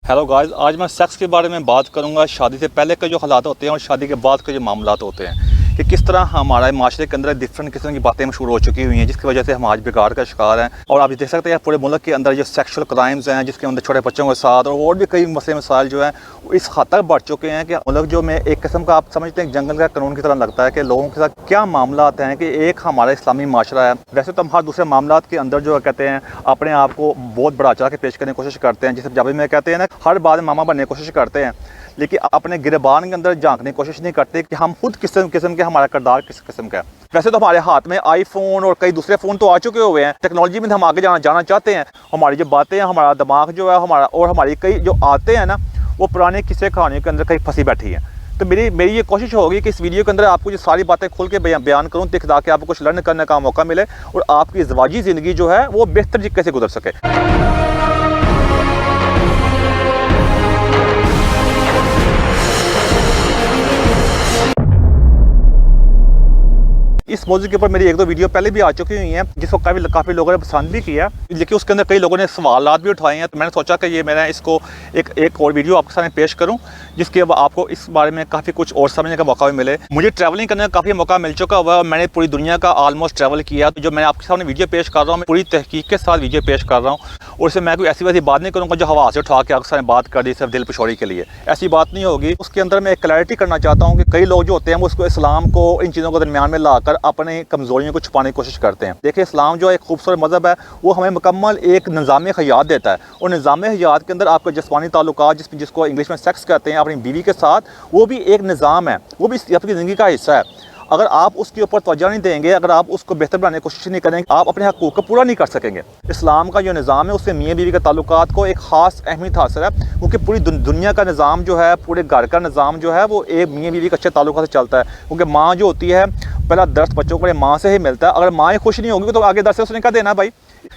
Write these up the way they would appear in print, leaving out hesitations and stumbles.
Hello guys, आज मैं sex के बारे में बात करूंगा। शादी से पहले के जो हालात होते हैं और शादी के बाद के जो मामलात होते हैं कि किस तरह हमारे माशरे के अंदर डिफरेंट किस्म की बातें मशहूर हो चुकी हुई हैं, जिसकी वजह से हम आज बिगाड़ का शिकार हैं। और आप देख सकते हैं पूरे मुल्क के अंदर जो सेक्सुअल क्राइम्स हैं, जिसके अंदर छोटे बच्चों के साथ और भी कई मसले मसाइल जो हैं इस हद तक बढ़ चुके हैं कि मुल्क जो में एक किस्म का आप समझते हैं जंगल का कानून की तरह लगता है कि लोगों के साथ क्या मामला आते हैं कि एक हमारा इस्लामी माशरा है। वैसे तो हम हर दूसरे मामला के अंदर जो कहते हैं अपने आप को बहुत बढ़ा चढ़ा के पेश करने की कोशिश करते हैं, जिसे पंजाबी में कहते हैं ना, हर बात मामा बनने की कोशिश करते हैं, लेकिन अपने गिरबान के अंदर झांकने की कोशिश नहीं करते कि हम खुद किस किस्म के हमारा किरदार किस किस्म का है। वैसे तो हमारे हाथ में आईफोन और कई दूसरे फ़ोन तो आ चुके हुए हैं, टेक्नोलॉजी में हम आगे जाना चाहते हैं। हमारी जो बातें हैं, हमारा दिमाग जो है हमारा और हमारी कई जो आते हैं ना, वो पुराने किस्से कहानियों के अंदर कहीं फंसी बैठी है। तो मेरी ये कोशिश होगी कि इस वीडियो के अंदर आपको जो सारी बातें खुल के बयान करूँ ताकि आपको कुछ लर्न करने का मौका मिले और आपकी ज़िंदगी ज़िंदगी जो है वो बेहतर तरीके से गुजर सके। इस मौजूद के ऊपर मेरी एक दो वीडियो पहले भी आ चुकी हुई हैं, जिसको काफ़ी लोगों ने पसंद भी किया, लेकिन उसके अंदर कई लोगों ने सवालात भी उठाए हैं। तो मैंने सोचा कि ये मैं इसको एक और वीडियो आपके सामने पेश करूं, जिसके अब आपको इस बारे में काफ़ी कुछ और समझने का मौका भी मिले। मुझे ट्रैवलिंग करने का काफ़ी मौका मिल चुका हुआ है और मैंने पूरी दुनिया का ऑलमोस्ट ट्रैवल किया। तो जो मैं आपके सामने वीडियो पेश कर रहा हूँ, मैं पूरी तहकीक के साथ वीडियो पेश कर रहा हूँ और इससे मैं कोई ऐसी वैसी बात नहीं करूँगा जो हवा से उठा के आपके सामने बात कर दी सिर्फ दिल पिछोड़ी के लिए। ऐसी बात नहीं होगी। उसके अंदर मैं एक क्लैरिटी करना चाहता हूँ कि कई लोग जो होते हैं वो उसको इस्लाम को इन चीज़ों को दरमियान में लाकर अपने कमजोरियों को छुपाने की कोशिश करते हैं। देखिए, इस्लाम जो एक खूबसूरत मज़हब है, वो हमें मुकम्मल एक निज़ाम हयात देता है और निज़ाम हयात के अंदर आपका जिस्मानी ताल्लुकात जिसको इंग्लिश में सेक्स कहते हैं अपनी बीवी के साथ, वो भी एक निज़ाम है, वो भी आपकी ज़िंदगी का हिस्सा है। अगर आप उसके ऊपर तवज्जो नहीं देंगे, अगर आप उसको बेहतर बनाने की कोशिश नहीं करेंगे, आप अपने हकूक़ को पूरा नहीं कर सकेंगे। इस्लाम का जो निज़ाम है उससे मियाँ बीवी के ताल्लुकात को एक ख़ास अहमियत हासिल है, क्योंकि पूरी दुनिया का निज़ाम जो है, पूरे घर का निज़ाम जो है वो एक मियाँ बीवी के अच्छे ताल्लुकात से चलता है। क्योंकि माँ जो होती है, पहला दर्स बच्चों को माँ से ही मिलता है। अगर माँ ही खुश नहीं होगी तो आगे दर्स उसने क्या देना भाई।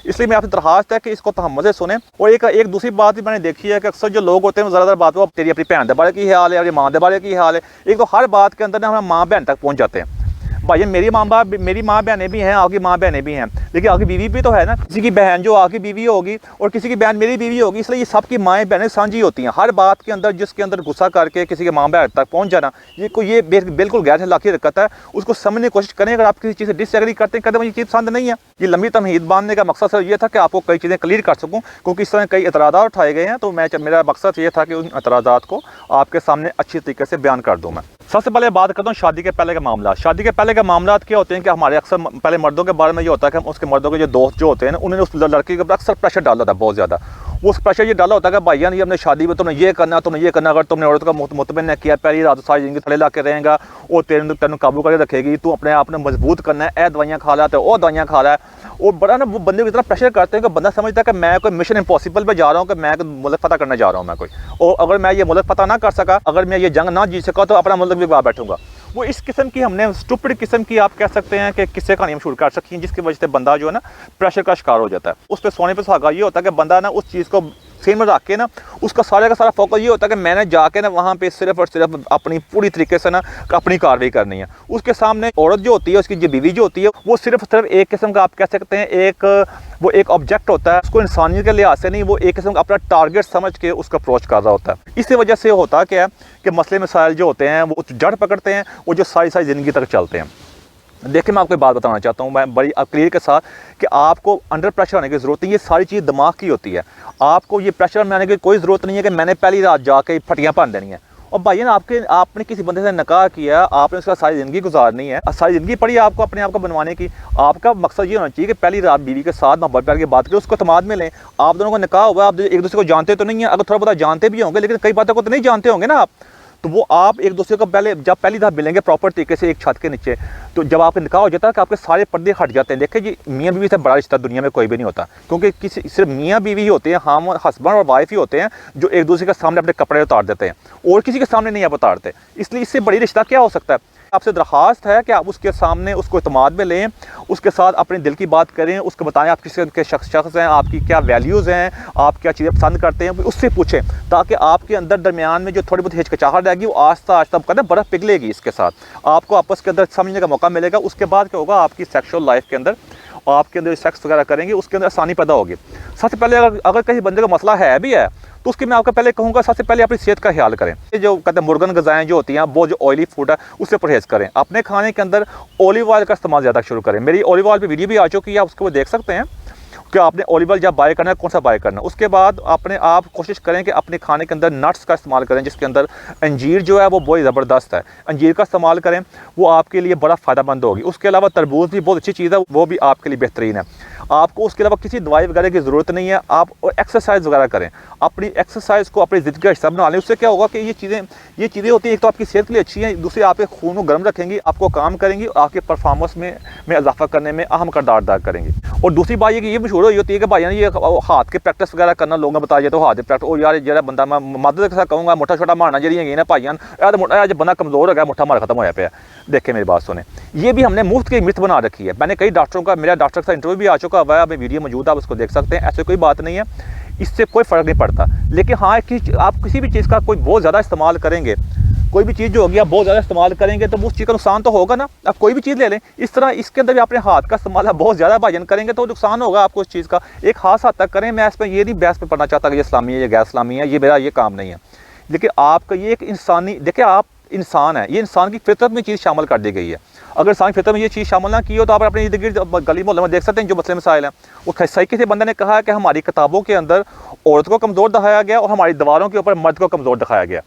इसलिए मैं आपसे दरखास्त है कि इसको तहम्मुल से सुने। और एक दूसरी बात भी मैंने देखी है कि अक्सर जो लोग होते हैं वो ज़्यादातर बात वो तेरी अपनी भैन के बारे की हाल है और माँ के बारे की हाल है। एक तो हर बात के अंदर ना हम माँ बहन तक पहुँच जाते हैं। भाई मेरी माँ बहनें भी हैं, आपकी माँ बहनें भी हैं, लेकिन आपकी बीवी भी तो है ना। किसी की बहन जो आपकी बीवी होगी और किसी की बहन मेरी बीवी होगी, इसलिए ये सबकी माएँ बहनें साझी होती हैं। हर बात के अंदर जिसके अंदर गुस्सा करके किसी के माँ बहन तक पहुँच जाना, ये बिल्कुल गैर अखलाकी हरकत है। उसको समझने की कोशिश करें। अगर आप किसी चीज़ से डिसएग्री करते हैं, कहते हैं मुझे चीज़ पसंद नहीं है, ये लंबी तमहीद बांधने का मकसद सर ये था कि आपको कई चीज़ें क्लियर कर सकूँ, क्योंकि इस तरह कई एतराज़ात उठाए गए हैं। तो मेरा मकसद ये था कि उन एतराज़ात को आपके सामने अच्छी तरीके से बयान कर दूँ। मैं सबसे पहले बात करता हूँ शादी के पहले का मामला। शादी के पहले के मामला क्या होते हैं कि हमारे अक्सर पहले मर्दों के बारे में ये होता है कि उसके मर्दों के जो दोस्त जो होते हैं ना, उन्होंने उस लड़की के ऊपर अक्सर प्रेशर डाला होता है, बहुत ज़्यादा। वो उस प्रेशर ये डाला होता है कि भाई ये हमने शादी में तुमने ये करना, अगर तुमने औरत का मुतमईन किया, पहली रात सारी जिंदगी थले ला के रहेगा, वो तेन काबू करके रखेगी, तू अपने आप ने मजबूत करना है, ए दवाइयाँ खा ला तो वो दवाइयाँ खा ला है। और बड़ा ना वो बंदे की तरह प्रेशर करते हैं कि बंदा समझता है कि मैं कोई मिशन इम्पॉसिबल पे जा रहा हूँ, कि मैं मुल्क फतह करने जा रहा हूँ मैं कोई, और अगर मैं ये मुल्क फतह ना कर सका, अगर मैं ये जंग ना जीत सका, तो अपना मुल्क भी गवा बैठूंगा। वो इस किस्म की हमने स्टूपिड किस्म की आप कह सकते हैं कि किस्से कहानी मशहूर कर सकती हैं, जिसकी वजह से बंदा जो है ना प्रेशर का शिकार हो जाता है। उस पर सोने पर सुहागा ये होता है कि बंदा ना उस चीज़ को सेम में रख के ना, उसका सारा का सारा फोकस ये होता है कि मैंने जाके ना वहाँ पे सिर्फ और सिर्फ अपनी पूरी तरीके से ना अपनी कार्रवाई करनी है। उसके सामने औरत जो होती है, उसकी जो बीवी जो होती है, वो सिर्फ एक किस्म का आप कह सकते हैं वो एक ऑब्जेक्ट होता है। उसको इंसानियत के लिहाज से नहीं, वो एक किस्म का अपना टारगेट समझ के उसका अप्रोच कर रहा होता है। इसी वजह से होता क्या है कि मसले मसाइल जो होते हैं वो जड़ पकड़ते हैं, वो जो सारी ज़िंदगी तक चलते हैं। देखिए, मैं आपको एक बात बताना चाहता हूँ, मैं बड़ी क्लियर के साथ, कि आपको अंडर प्रेशर आने की ज़रूरत नहीं। ये सारी चीज़ दिमाग की होती है। आपको ये प्रेशर में आने की कोई ज़रूरत नहीं है कि मैंने पहली रात जाके फटियाँ भन देनी है। और भाई ना, आपने किसी बंदे से निकाह किया, आपने उसका सारी ज़िंदगी गुजारनी है, सारी ज़िंदगी पड़ी आपको अपने आप को बनवाने की। आपका मकसद ये होना चाहिए कि पहली रात बीवी के साथ मोहब्बत प्यार की बात करें, उसको तमाद में लें। आप दोनों को निकाह हुआ, आप एक दूसरे को जानते तो नहीं है, अगर थोड़ा बहुत जानते भी होंगे, लेकिन कई बातों को तो नहीं जानते होंगे ना आप। तो वो आप एक दूसरे को जब पहली दफ़ा मिलेंगे प्रॉपर तरीके से एक छत के नीचे, तो जब आपका निकाह हो जाता है कि आपके सारे पर्दे हट जाते हैं। देखिए जी, मियाँ बीवी से बड़ा रिश्ता दुनिया में कोई भी नहीं होता, क्योंकि सिर्फ मियाँ बीवी ही होते हैं, हम हस्बैंड और वाइफ ही होते हैं जो एक दूसरे के सामने अपने कपड़े उतार देते हैं, और किसी के सामने नहीं आप उतारते। इसलिए इससे बड़ी रिश्ता क्या हो सकता है। आपसे दरख्वास्त है कि आप उसके सामने उसको इत्मीनान में लें, उसके साथ अपने दिल की बात करें, उसको बताएं आप किस के शख्स हैं, आपकी क्या वैल्यूज़ हैं, आप क्या चीज़ें पसंद करते हैं, उससे पूछें, ताकि आपके अंदर दरमियान में जो थोड़ी बहुत हिचकिचाहट रहेगी वो आस्ता आस्ता कहते हैं बर्फ़ पिघलेगी। इसके साथ आपको आपस के अंदर समझने का मौका मिलेगा। उसके बाद क्या होगा, आपकी सेक्शुअल लाइफ के अंदर आपके अंदर सेक्स वगैरह करेंगे उसके अंदर आसानी पैदा होगी। सबसे पहले अगर कहीं बंदे का मसला है भी है तो उसके मैं आपको पहले कहूँगा सबसे पहले अपनी सेहत का ख्याल करें। ये जो कहते हैं मुर्गन ग़िज़ाएँ जो होती हैं वो जो ऑयली फूड है उससे परहेज़ करें। अपने खाने के अंदर ऑलिव ऑयल का इस्तेमाल ज़्यादा शुरू करें। मेरी ऑलिव ऑयल पे वीडियो भी आ चुकी है, उसको वो देख सकते हैं कि आपने ऑलिव ऑयल जब बाय करना है कौन सा बाय करना है। उसके बाद अपने आप कोशिश करें कि अपने खाने के अंदर नट्स का इस्तेमाल करें, जिसके अंदर अंजीर जो है वो बहुत ज़बरदस्त है, अंजीर का इस्तेमाल करें, वो आपके लिए बड़ा फ़ायदेमंद होगी। उसके अलावा तरबूज भी बहुत अच्छी चीज़ है, वो भी आपके लिए बेहतरीन है। आपको उसके अलावा किसी दवाई वगैरह की ज़रूरत नहीं है। आप एक्सरसाइज वगैरह करें, अपनी एक्सरसाइज को अपनी ज़िंदगी का हिस्सा बना लें। उससे क्या होगा कि ये चीज़ें होती हैं, एक तो आपकी सेहत के लिए अच्छी हैं, दूसरी आपके खून को गर्म रखेंगी, आपको काम करेंगी, आपके परफॉर्मेंस में इजाफा करने में अहम किरदार अदा करेंगी। और दूसरी बात ये कि ये मशहूर होती है कि भाई ये हाथ के प्रैक्टिस वगैरह करना, लोगों ने बताया तो हाथ के प्रैक्टिस, और यार जरा बंदा मैं मदद के साथ कहूँगा मोटा छोटा मारना जी है ना भाईयान, यार बंदा कमज़ोर हो गया, मुठा मार खत्म होया पे। देखें मेरी बात सुने, ये भी हमने मुफ्त की मिथ बना रखी है। मैंने कई डॉक्टरों का, मेरा डॉक्टर का इंटरव्यू भी आ चुका हुआ है, अभी वीडियो मौजूद है, आप उसको देख सकते हैं। ऐसे कोई बात नहीं है, इससे कोई फ़र्क नहीं पड़ता। लेकिन हाँ, कि आप किसी भी चीज़ का कोई बहुत ज़्यादा इस्तेमाल करेंगे, कोई भी चीज़ जो होगी आप बहुत ज़्यादा इस्तेमाल करेंगे तो उस चीज़ का नुकसान तो होगा ना। आप कोई भी चीज़ ले लें, इस तरह इसके अंदर भी अपने हाथ का इस्तेमाल आप बहुत ज़्यादा भाजन करेंगे तो नुकसान होगा आपको उस चीज़ का। एक खास हद तक करें, मैं इस पर ये नहीं बहस पे पढ़ना चाहता कि ये इस्लामी है, ये गैर इस्लामी है, ये मेरा ये काम नहीं है। लेकिन आपका ये एक इंसानी, देखिए आप इंसान है, ये इंसान की फितरत में चीज़ शामिल कर दी गई है। अगर इंसान की फितरत में ये चीज़ शामिल ना की हो तो आप अपने इर्द गिर्द गली मोहल्ले में देख सकते हैं जो मसले मसाइल हैं। वो सही किसी बंदे ने कहा है कि हमारी किताबों के अंदर औरत को कमज़ोर दिखाया गया और हमारी दीवारों के ऊपर मर्द को कमज़ोर दिखाया गया।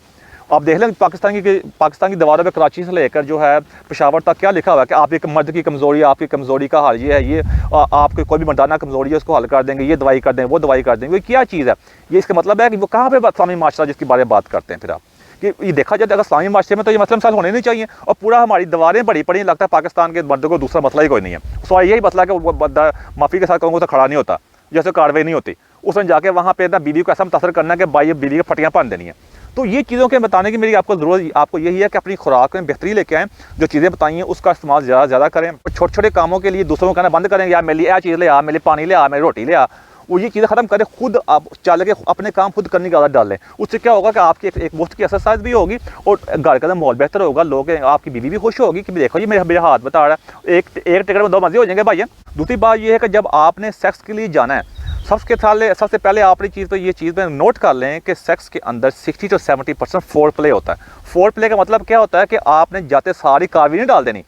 आप देख लें पाकिस्तान की दीवारों पे कराची से लेकर जो है पेशावर तक क्या लिखा हुआ है कि आप एक मर्द की कमज़ोरी, आपकी कमज़ोरी का हाल ये है, ये आपकी कोई भी मर्दाना कमज़ोरी है उसको हल कर देंगे, ये दवाई कर देंगे, वो दवाई कर देंगे। वो क्या चीज़ है ये? इसका मतलब है कि वो कहाँ पे इस्लामी माशरा जिसके बारे में बात करते हैं। फिर आप कि ये देखा जाए अगर इस्लामी माशरे में तो ये मसला मसाइल होने नहीं चाहिए, और पूरा हमारी दीवारें बड़ी पड़ी, लगता है पाकिस्तान के मर्दों को दूसरा मसला ही कोई नहीं है। सवाल यही मसला है कि माफ़ी के साथ कहूँगा तो खड़ा नहीं होता, जैसे कार्रवाई नहीं होती, उसने जाके वहाँ पे ना बीवी को ऐसा मुतासर करना कि भाई बीवी की फटियाँ पान देनी है। तो ये चीज़ों के बताने की मेरी आपको ज़रूरत आपको यही है कि अपनी खुराक में बेहतरी लेके आएँ, जो चीज़ें बताई हैं उसका इस्तेमाल ज़्यादा करें। और छोटे छोटे कामों के लिए दूसरों को कहना बंद करें, यार मेरे लिए चीज़ ले आ, मेरे लिए पानी ले आ, मेरी रोटी ले आ, वो ये चीज़ें ख़त्म करें। खुद आप चल के अपने काम खुद करने की आदत डाल लें। उससे क्या होगा कि आपकी एक मुफ्त की एक्सरसाइज भी होगी और घर का माहौल बेहतर होगा, लोग आपकी बीवी भी खुश होगी कि देखो जी मेरा हाथ बता रहा है, एक टिकट में 2 मज़े हो जाएंगे भाई। दूसरी बात ये है कि जब आपने सेक्स के लिए जाना है, सबसे पहले आपने ये चीज़ में नोट कर लें कि सेक्स के अंदर 60 से 70% फोर प्ले होता है। फोर प्ले का मतलब क्या होता है कि आपने जाते सारी कारवी नहीं डाल देनी,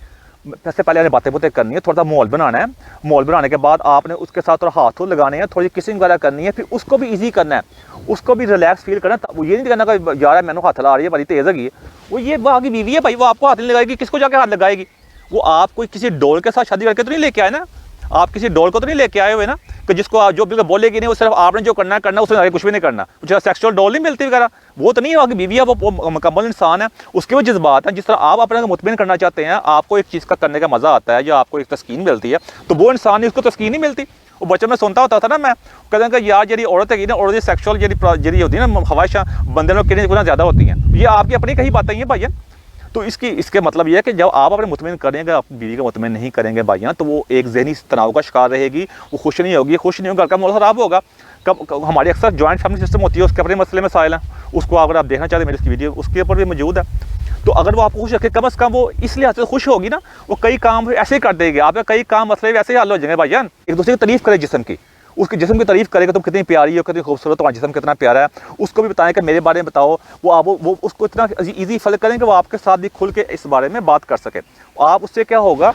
सबसे पहले आपने बातें करनी है, थोड़ा सा माहौल बनाना है। माहौल बनाने के बाद आपने उसके साथ थोड़ा हाथों लगाने हैं, थोड़ी किसिंग वगैरह करनी है, फिर उसको भी ईजी करना है, उसको भी रिलैक्स फील करना है। वो ये नहीं कहना कि यार मैंने हाथ ला रही है, बड़ी तेज़ है वो, ये आगे बीवी है भाई, वो आपको हाथ नहीं लगाएगी, किसको जाके हाथ लगाएगी? वो आप कोई किसी डॉल के साथ शादी करके तो नहीं लेके आए ना, आप किसी डॉल को तो नहीं लेके आए हुए ना कि जिसको आप जो बिल्कुल बोलेगी नहीं, वो सिर्फ आपने जो करना है उसमें आगे कुछ भी नहीं करना। जो सेक्सुअल डॉल नहीं मिलती वगैरह, वो तो नहीं है। आपकी बीवी है वो मुकम्मल इंसान है, उसके वो जज्बात हैं। जिस तरह आप अपने मुतमिन करना चाहते हैं, आपको एक चीज़ का करने का मज़ा आता है, जो आपको एक तस्कीन मिलती है, तो वो इंसान नहीं, उसको तस्कीन नहीं मिलती। वो बच्चों में सुनता होता था ना, मैं कहते हैं कि यार जी औरत है ना, औरत सेक्सुअल जी होती है ना ख्वाहिशां बंदे में कितनी गुना ज़्यादा होती हैं। ये आपकी अपनी कहीं बातें हैं भाई। तो इसके मतलब ये है कि जब आप अपने मुतमिन करेंगे, अपनी बीवी का मुतमिन नहीं करेंगे भाइयाँ, तो वो एक ज़हनी तनाव का शिकार रहेगी, वो खुश नहीं होगी, घर का माहौल ख़राब होगा। हमारी अक्सर जॉइंट फैमिली सिस्टम होती है, उसके अपने मसले मसाइल हैं, उसको अगर आप देखना चाहते हैं मेरी वीडियो उसके ऊपर भी मौजूद है। तो अगर वो आपको खुश रखे, कम अज़ कम वो इसलिए आपसे खुश होगी ना, वो कई काम ऐसे ही कर देगी, आपका कई काम मसले वैसे ही हल हो जाएंगे भाईजान। एक दूसरे की तारीफ़ करे जिस्म की, उसके जिस्म की तारीफ़ करेगा, तुम कितनी प्यारी हो, कितनी खूबसूरत, तुम्हारा जिस्म कितना प्यारा है, उसको भी बताएं कि मेरे बारे में बताओ। वो उसको इतना ईजी फल करें कि वो आपके साथ भी खुल के इस बारे में बात कर सके। आप उससे क्या होगा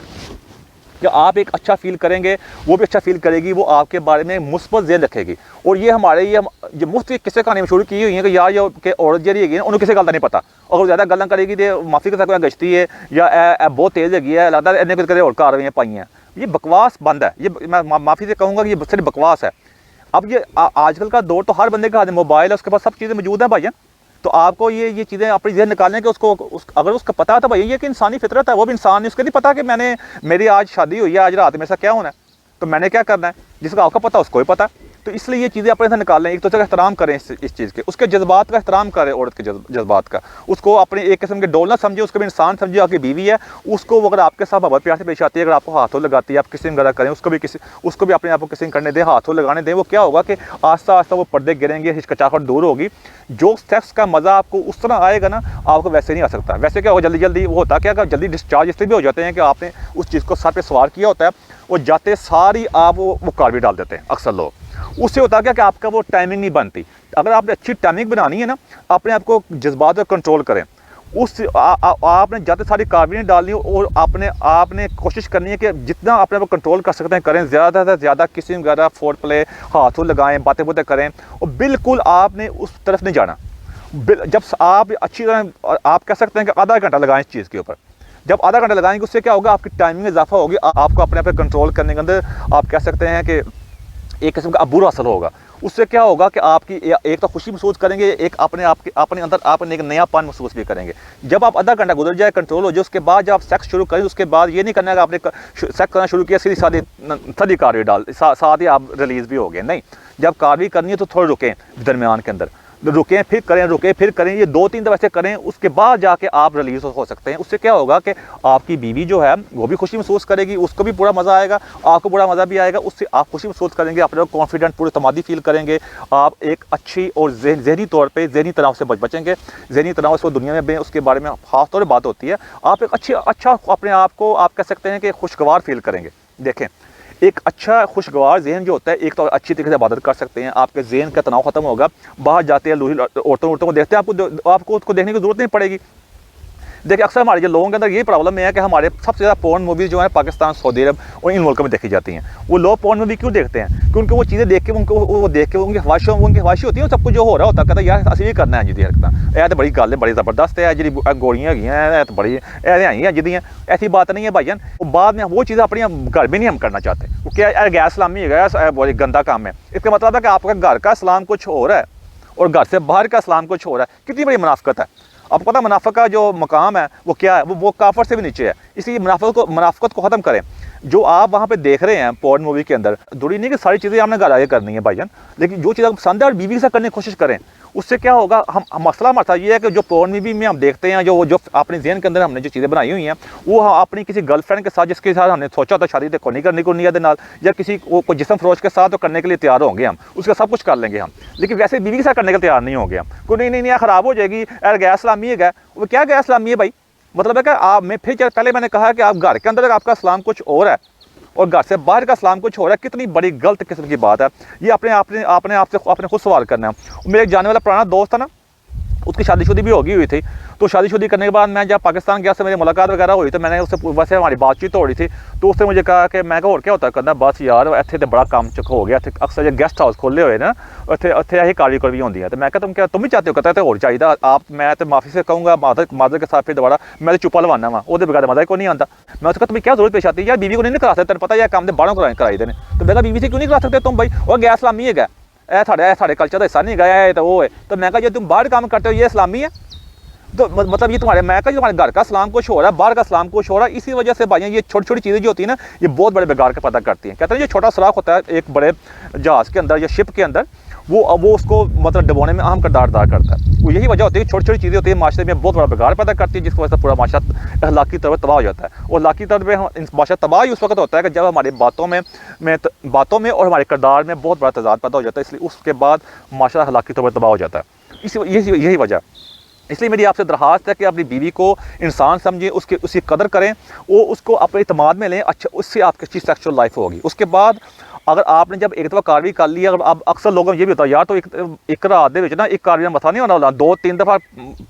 कि आप एक अच्छा फील करेंगे, वो भी अच्छा फील करेगी, वो आपके बारे में मुस्बत ज़हन रखेगी। और ये हमारे ये मुफ्त की किस्से कहानी शुरू की हुई है कि यार ये औरत जी है उन्हें किसी गल का नहीं पता, और ज़्यादा गल्लां करेगी तो माफ़ी के साथ कोई गश्ती है या बहुत तेज़ है, लगता है इन्हें कदे और कार्रवाइयां पाई हैं। ये बकवास बंद है, ये मैं माफ़ी से कहूँगा कि ये सिर्फ बकवास है। अब ये आजकल का दौर तो हर बंदे के हाथ में मोबाइल है, उसके पास सब चीज़ें मौजूद हैं भाई। तो आपको ये चीज़ें अपनी जहन निकालने के अगर उसका पता था भाई ये कि इंसानी फितरत है, वो भी इंसान है, उसको नहीं पता कि मेरी आज शादी हुई है, आज रात में ऐसा क्या होना है, तो मैंने क्या करना है। जिसका आपका पता उसको ही पता है। तो इसलिए ये चीज़ें अपने से निकाल लें, एक दूसरे का एहतराम करें, इस चीज़ के, उसके जज्बात का एहतराम करें, औरत के जज्बात का, उसको अपने एक किस्म के डोल ना समझे, उसको भी इंसान समझे, आपकी बीवी है, उसको अगर आपके साथ बहुत प्यार से पेश आती है, अगर आपको हाथों लगाती है, आप किसिंग वगैरह करें, उसको भी अपने आप को किसिंग करने दें, हाथों लगाने दें। वो क्या होगा कि आस्ता आस्ता वो पर्दे गिरेंगे, हिचकिचाहट दूर होगी, जो सेक्स का मज़ा आपको उस तरह आएगा ना, आपको वैसे नहीं आ सकता। वैसे क्या होगा, जल्दी वो होता क्या, जल्दी डिस्चार्ज इसलिए भी हो जाते हैं कि आपने उस चीज़ को सर पे सवार किया होता है, और जाते सारी आप वो कारवी डाल देते हैं अक्सर लोग। उससे होता क्या कि आपका वो टाइमिंग नहीं बनती। अगर आपने अच्छी टाइमिंग बनानी है ना, अपने आप को जज्बात पर कंट्रोल करें। आपने जाते सारी कारवी नहीं डालनी और आपने कोशिश करनी है कि जितना अपने आप को कंट्रोल कर सकते हैं करें, ज़्यादा से ज़्यादा किसी वगैरह फोर प्ले हाथों लगाएं, बातें बातें करें, और बिल्कुल आपने उस तरफ नहीं जाना। जब आप अच्छी तरह आप कह सकते हैं कि आधा घंटा लगाएं इस चीज़ के ऊपर। जब आधा घंटा लगाएंगे उससे क्या होगा, आपकी टाइमिंग में इजाफा होगी, आपको अपने आप पे कंट्रोल करने के अंदर आप कह सकते हैं कि एक किस्म का अबूर हासिल होगा। उससे क्या होगा कि आपकी एक तो खुशी महसूस करेंगे, एक अपने अंदर आपने एक नयापन महसूस भी करेंगे। जब आप आधा घंटा गुजर जाए, कंट्रोल हो जाए, उसके बाद जब आप सेक्स शुरू करें, उसके बाद ये नहीं करना है कि आपने सेक्स करना शुरू किया सीधी सादी कारवी डाल साथ ही आप रिलीज़ भी हो गए। नहीं, जब कारवी करनी है तो थोड़ा रुकें, दरमियान के अंदर रुकें, फिर करें, रुकें फिर करें, ये 2-3 दफ़ा ऐसे करें, उसके बाद जाके आप रिलीज़ हो सकते हैं। उससे क्या होगा कि आपकी बीवी जो है वो भी खुशी महसूस करेगी, उसको भी पूरा मज़ा आएगा, आपको बड़ा मज़ा भी आएगा। उससे आप खुशी महसूस करेंगे, अपने कॉन्फिडेंट पूरे तमादी फील करेंगे, आप एक अच्छी और जहनी तौर पर जहनी तनाव से बचेंगे। जहनी तनाव से दुनिया में उसके बारे में खास तौर पर बात होती है। आप एक अच्छा अपने आप को आप कह सकते हैं कि खुशगवार फील करेंगे। देखें, एक अच्छा खुशगवार जहन जो होता है, एक तो अच्छी तरीके से इबादत कर सकते हैं, आपके जहन का तनाव खत्म होगा। बाहर जाते हैं लूही औरतों को देखते हैं, आपको उसको देखने की जरूरत नहीं पड़ेगी। देखिए, अक्सर हमारे जो लोगों के अंदर ये प्रॉब्लम है कि हमारे सबसे ज़्यादा पोर्न मूवीज़ जो है पाकिस्तान, सऊदी अरब और इन मुल्कों में देखी जाती हैं। वो लोग पोर्न मूवी क्यों देखते हैं? क्योंकि वो चीज़ें देख के वो देख के उनकी ख्वाहिश होती है, सब कुछ जो हो रहा होता है, कहता है यार असं भी करना है जी हरकत, यह तो बड़ी गल है, बड़ी ज़बरदस्त है जी, गोलियाँ हैगियाँ तो बड़ी आई जिदियाँ, ऐसी बात नहीं है भाईजान। बाद में वो चीज़ें अपनी घर में नहीं हम करना चाहते। वो क्या गैर इस्लामी है, बड़ी गंदा काम है। इसका मतलब है कि आपका घर का इस्लाम कुछ हो रहा है और घर से बाहर का इस्लाम कुछ हो रहा है। कितनी बड़ी मुनाफिकत है। आपको पता मुनाफिक का जो मकाम है वो क्या है, वो काफर से भी नीचे है। इसलिए मुनाफिकत को ख़त्म करें। जो आप वहाँ पे देख रहे हैं पोर्न मूवी के अंदर, जरूरी नहीं कि सारी चीज़ें आपने घर आगे करनी है भाईजान, लेकिन जो चीज़ आपको पसंद है और बीवी के साथ करने की कोशिश करें। उससे क्या होगा, मसला हमारा ये है कि जो पोर्न मूवी में हम देखते हैं, जो अपने जहन के अंदर हमने जो चीज़ें बनाई हुई हैं, वो हम अपनी किसी गर्लफ्रेंड के साथ जिसके साथ हमने सोचा था शादी को नहीं करने को नियत नाल, या किसी कोई जिस्म फरोश के साथ तो करने के लिए तैयार होंगे हम, उसका सब कुछ कर लेंगे हम, लेकिन वैसे बीवी के साथ करने के तैयार नहीं होंगे हम। कोई नहीं ख़राब हो जाएगी, यार गैर इस्लामी है। वो क्या गैर इस्लामी है भाई? मतलब है कि आप मैं फिर पहले मैंने कहा कि आप घर के अंदर आपका इस्लाम कुछ और है और घर से बाहर का इस्लाम कुछ हो रहा है। कितनी बड़ी गलत किस्म की बात है ये। अपने आप से आपने खुद सवाल करना है। मेरे एक जाने वाला पुराना दोस्त था ना, उसकी शादीशुदी भी होगी हुई थी। तो शादीशुदी करने के बाद मैं जब पाकिस्तान गया, से मेरी मुलाकात वगैरह हुई, तो मैंने उससे वैसे हमारी बातचीत हो रही थी, तो उसने मुझे कहा कि मैं और क्या होता करना, बस यार इतने तो बड़ा काम चुक हो गया। अक्सर जो गेस्ट हाउस खोले हुए ना, इतने यही कारवी करवी होती है। तो मैं क्या तुम भी चाहते हो? कहता है और चाहिए आप, मैं तो माफ़ी से कहूँगा मादर के साथ फिर दोबारा मैं तो चुप्पा लवाना वा, वो बगैर मज़ा को नहीं आता। मैं उसका तुम्हें क्या जरूरत पेश आती है? यार बीवी को नहीं करा सकते, तेन पता है काम तो बाहरों कराई देने। तो मैं बीवी से क्यों नहीं करा सकते तुम भाई? और गैर इस्लामी है, साढ़े कल्चर का हिस्सा नहीं गया तो वो है। तो मैं कहा जो तुम बाहर काम करते हो ये इस्लामी है? तो मतलब ये मैं कहा तुम्हारे घर का इस्लाम कुछ हो रहा है, बाहर का इस्लाम कुछ हो रहा है। इसी वजह से भाइयों ये छोटी छोटी चीज़ें जो होती है ना, ये बहुत बड़े बिगाड़ के पैदा करती हैं। कहते हैं जो छोटा सुराख होता है एक बड़े जहाज़ के अंदर या शिप के अंदर, वो उसको मतलब डुबोने में अहम किरदार अदा करता है। वो यही वजह होती है, छोटी छोटी चीज़ें होती है माशरे में बहुत बड़ा बिगाड़ पैदा करती है, जिसकी वजह से पूरा माशरा अखलाकी तौर पर तबाह हो जाता है। और अखलाकी तौर पर माशरा तबाह ही उस वक्त होता है कि जब हमारी बातों में और हमारे किरदार में बहुत बड़ा तजाद पैदा हो जाता है। इसलिए उसके बाद माशरा अखलाकी तौर पर तबाह हो जाता है। यही वजह। इसलिए मेरी आपसे दरख्वास्त है कि अपनी बीवी को इंसान समझें, उसकी कदर करें, वो उसको अपने इत्मीनान में लें। अच्छा, उससे आपकी अच्छी सेक्सुअल लाइफ होगी। उसके बाद अगर आपने जब एक दफ़ा कारवी कर ली, अगर आप अक्सर लोगों में ये भी होता है यार तो एक रात दे ना एक कारवी में मथा नहीं होना, 2-3 दफ़ा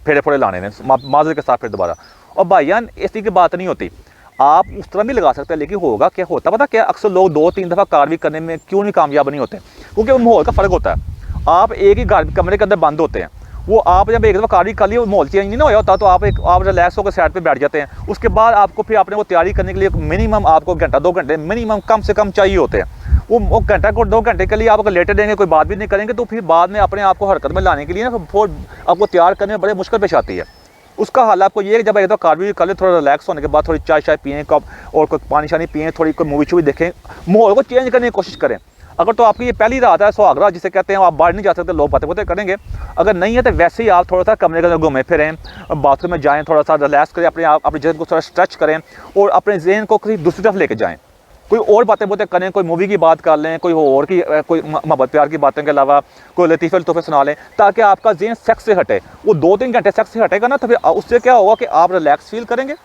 फेरे फोड़े लाने ने माजरे के साथ फिर दोबारा। और भाईयान ऐसी की बात नहीं होती, आप उस तरह भी लगा सकते हैं, लेकिन होगा क्या होता पता क्या, अक्सर लोग 2-3 दफ़ा कारवी करने में क्यों नहीं कामयाब नहीं होते? क्योंकि माहौल का फ़र्क होता है। आप एक ही कमरे के अंदर बंद होते हैं, वो आप जब एक दफ़ा कारवी कर लिया, माहौल चेंज नहीं ना होता, तो आप रिलैक्स होकर साइड पे बैठ जाते हैं। उसके बाद आपको फिर आपने वो तैयारी करने के लिए मिनिमम आपको घंटा 2 घंटे मिनिमम कम से कम चाहिए होते हैं। वो घंटा को 2 घंटे के लिए आप अगर लेटे रहेंगे, कोई बात भी नहीं करेंगे, तो फिर बाद में अपने आप को हरकत में लाने के लिए ना आपको तैयार करने में बड़े मुश्किल पेश आती है। उसका हाल आपको ये है कि जब एक दफ़ा कारवी कर ले, थोड़ा रिलैक्स होने के बाद थोड़ी चाय पिएँ, कप और कोई पानी शानी पिएँ, थोड़ी कोई मूवी शूवी देखें, माहौल को चेंज करने की कोशिश करें। अगर तो आपकी ये पहली रात है, सुहाग रात जिसे कहते हैं, आप बाहर नहीं जा सकते, लोग बातें करेंगे। अगर नहीं है तो वैसे ही आप थोड़ा सा कमरे के अंदर घूमें फिरें, बाथरूम में जाएं, थोड़ा सा रिलैक्स करें, अपने जहन को थोड़ा स्ट्रेच करें और अपने जहन को किसी दूसरी तरफ लेके जाएं। कोई और बातें करें, कोई मूवी की बात कर लें, कोई और की कोई मोहब्बत प्यार की बातों के अलावा कोई लतीफ़े लतूफ़े सुना लें, ताकि आपका जहन सेक्स से हटे। वो 2-3 घंटे सेक्स से हटेगा ना, तो फिर उससे क्या होगा कि आप रिलैक्स फील करेंगे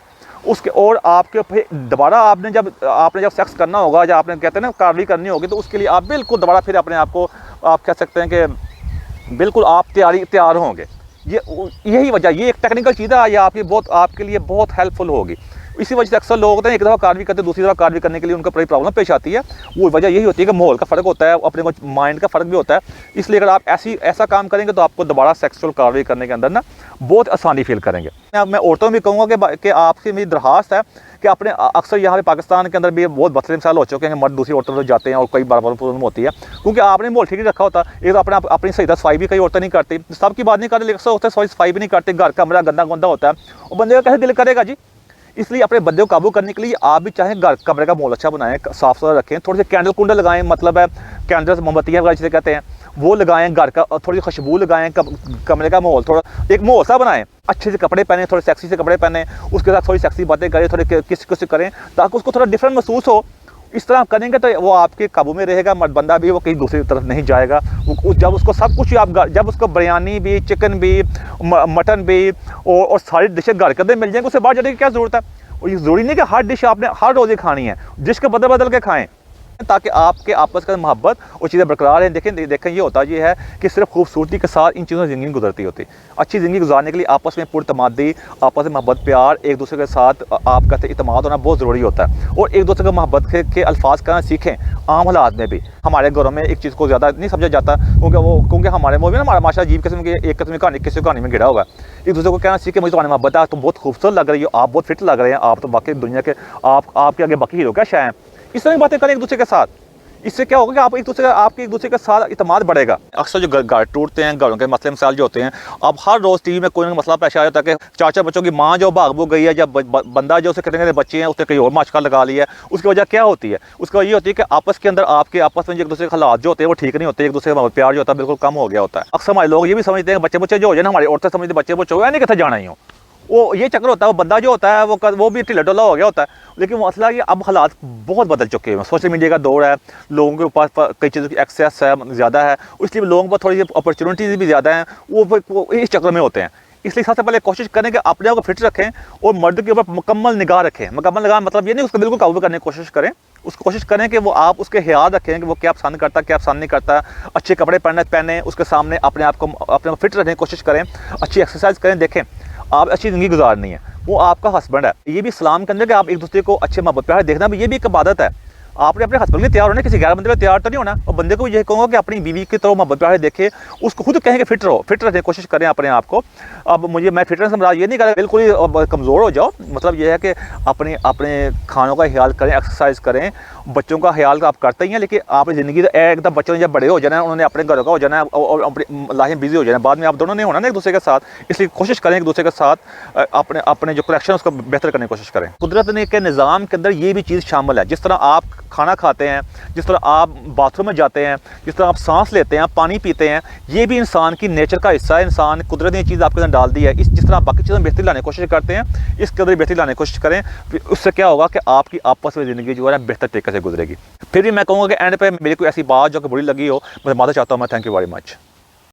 उसके और आपके फिर दोबारा आपने जब सेक्स करना होगा, या आपने कहते हैं ना कार्रवाई करनी होगी, तो उसके लिए आप बिल्कुल दोबारा फिर अपने आप को आप कह सकते हैं कि बिल्कुल आप तैयार होंगे। यही वजह, ये एक टेक्निकल चीज़ है, ये आपके लिए बहुत हेल्पफुल होगी। इसी वजह से अक्सर लोग होते हैं एक दफ़ा कार्रवाई करते हैं, दूसरी दफ़ा कार्रवाई करने के लिए उनको बड़ी प्रॉब्लम पेश आती है। वो वजह यही होती है कि माहौल का फ़र्क होता है, अपने को माइंड का फ़र्क भी होता है। इसलिए अगर आप ऐसा काम करेंगे तो आपको दोबारा सेक्सुअल कार्रवाई करने के अंदर ना बहुत आसानी फील करेंगे। मैं औरतों में कहूँगा कि आपसे मेरी दरख्वास्त है कि अपने अक्सर यहाँ पे पाकिस्तान के अंदर भी बहुत बदतरीन मिसाल हो चुके हैं, मर्द दूसरी औरतों से जाते हैं और कई बार प्रॉब्लम होती है, क्योंकि आपने माहौल ठीक नहीं रखा होता। एक तो अपनी सही सफाई भी कई औरतें नहीं करती, सबकी बात नहीं करती, लेकिन होते सफाई भी नहीं करते, घर कमरा गंदा होता है, और बंदे का कैसे दिल करेगा जी। इसलिए अपने बंदे को काबू करने के लिए आप भी चाहें घर कमरे का माहौल अच्छा बनाएं, साफ सुथरा रखें, थोड़े से कैंडल कुंडल लगाएं, मतलब है कैंडल्स मोमबत्तियाँ वगैरह जिसे कहते हैं वो लगाएं, घर का थोड़ी खुशबू लगाएं, कमरे का माहौल थोड़ा एक माहौल सा बनाएं, अच्छे से कपड़े पहने, थोड़े सेक्सी से कपड़े पहने, उसके साथ थोड़ी सेक्सी बातें करें, थोड़े किस करें, ताकि उसको थोड़ा डिफरेंट महसूस हो। इस तरह करेंगे तो वो आपके काबू में रहेगा, मर्द बंदा भी वो कहीं दूसरी तरफ नहीं जाएगा। जब उसको सब कुछ जब उसको बिरयानी भी, चिकन भी, मटन भी और सारी डिशें घर के अंदर मिल जाएंगे, उससे बाहर जाने की क्या ज़रूरत है। और ये ज़रूरी नहीं कि हर डिश आपने हर रोज़ ही खानी है, डिश को बदल के खाएं, ताकि आपके आपस का मोहब्बत और चीज़ें बरकरार हैं। देखें ये होता ये है कि सिर्फ खूबसूरती के साथ इन चीज़ों से ज़िंदगी गुजरती होती। अच्छी ज़िंदगी गुजारने के लिए आपस में पुरतमादी, आपस में मोहब्बत, प्यार, एक दूसरे के साथ आप कहते इत्मीनान होना बहुत ज़रूरी होता है। और एक दूसरे को मोहब्बत के अल्फाज कहना सीखें आम हालात में भी। हमारे घरों में एक चीज़ को ज़्यादा नहीं समझा जाता, क्योंकि हमारे मुँह में ना हमारा माशा अजीब किस्म की एक किस्म की कहानी किसी कहानी में घिरा हुआ है। एक दूसरे को कहना सीखे, मुझे तुम्हारी मोहब्बत है, तुम बहुत खूबसूरत लग रही हो, आप बहुत फिट लग रहे हैं, आप तो बाकी दुनिया के आपके आगे बाकी हीरो क्या शायद। इस तरह की बातें करें एक दूसरे के साथ। इससे क्या होगा कि आपके एक दूसरे के साथ इत्मीनान बढ़ेगा। अक्सर जो घर टूटते हैं, घरों के मसले मसाइल जो होते हैं, अब हर रोज़ टीवी में कोई ना मसला पेश आ जाता है कि 4 बच्चों की माँ जो भाग गई है, जब बंदा जो उसे कहते बच्चे हैं उसने कहीं और माशका लगा लिया है। उसकी वजह क्या होती है? उसकी वजह ये होती है कि आपस के अंदर आपस में जो एक दूसरे के हालात जो होते हैं वो ठीक नहीं होते, एक दूसरे का प्यार जो होता है बिल्कुल कम हो गया होता है। अक्सर हमारे लोग ये भी समझते हैं बच्चे जो हो जाए ना, हमारी औरतें समझते बच्चे हो यानी कितने जाना ही हो, वो ये चक्कर होता है। वो बंदा जो होता है वो भी ढिला ढोला हो गया होता है। लेकिन मसला ये अब हालात बहुत बदल चुके हैं, सोशल मीडिया का दौर है, लोगों के पास कई चीज़ों की एक्सेस है ज़्यादा है, इसलिए लोगों पर थोड़ी अपॉर्चुनिटीज़ भी ज़्यादा हैं, वो इस चक्कर में होते हैं। इसलिए सबसे पहले कोशिश करें कि अपने आप को फिट रखें और मर्द के ऊपर मुकम्मल निगाह रखें। मुकम्मल निगाह मतलब ये नहीं उसको बिल्कुल काबू करने की कोशिश करें, उसको कोशिश करें कि वो आप उसके ख्याल रखें कि वो क्या पसंद करता है, क्या पसंद नहीं करता। अच्छे कपड़े पहने, उसके सामने अपने को फिट रखने की कोशिश करें, अच्छी एक्सरसाइज करें। देखें आप अच्छी ज़िंदगी गुजारनी है, वो आपका हस्बैंड है, ये भी इस्लाम के अंदर कि आप एक दूसरे को अच्छे मोहब्बत प्यार देखना भी ये भी एक इबादत है। आपने अपने हस्बैंड के लिए तैयार होना, किसी गैर बंदे के लिए तैयार तो नहीं होना। और बंदे को यही कहूँगा कि अपनी बीवी की तरह मोहब्बत प्यार देखे, उसको खुद कहें कि फिट रखने की कोशिश करें अपने आप को। अब मैं फिटनेस से ये नहीं कह रहा बिल्कुल ही कमज़ोर हो जाओ, मतलब ये है कि अपने खानों का ख्याल करें, एक्सरसाइज करें, बच्चों का ख्याल आप करते ही हैं, लेकिन आपकी ज़िंदगी एकदम बच्चों ने जब बड़े हो जाना है, उन्होंने अपने घरों का हो जाना है और अपनी लाइफ में बिजी हो जाना है, बाद में आप दोनों ने होना ना एक दूसरे के साथ। इसलिए कोशिश करें एक दूसरे के साथ अपने जो कनेक्शन उसको बेहतर करने की कोशिश करें। कुदरत ने के निज़ाम के अंदर ये भी चीज़ शामिल है। जिस तरह आप खाना खाते हैं, जिस तरह आप बाथरूम में जाते हैं, जिस तरह आप सांस लेते हैं, पानी पीते हैं, ये भी इंसान की नेचर का हिस्सा है। इंसान कुदरत ने ये चीज़ आपके अंदर डाल दी है। जिस तरह आप बाकी चीज़ों में बेहतरी लाने की कोशिश करते हैं, इसके अंदर बेहतरी लाने की कोशिश करें। उससे क्या होगा कि आपकी आपस में ज़िंदगी जो है बेहतर तरीके से गुजरेगी। फिर भी मैं कहूँगा कि एंड पे मेरी कोई ऐसी बात जो कि बुरी लगी हो, मैं माफ़ी चाहता हूँ। मैं थैंक यू वेरी मच।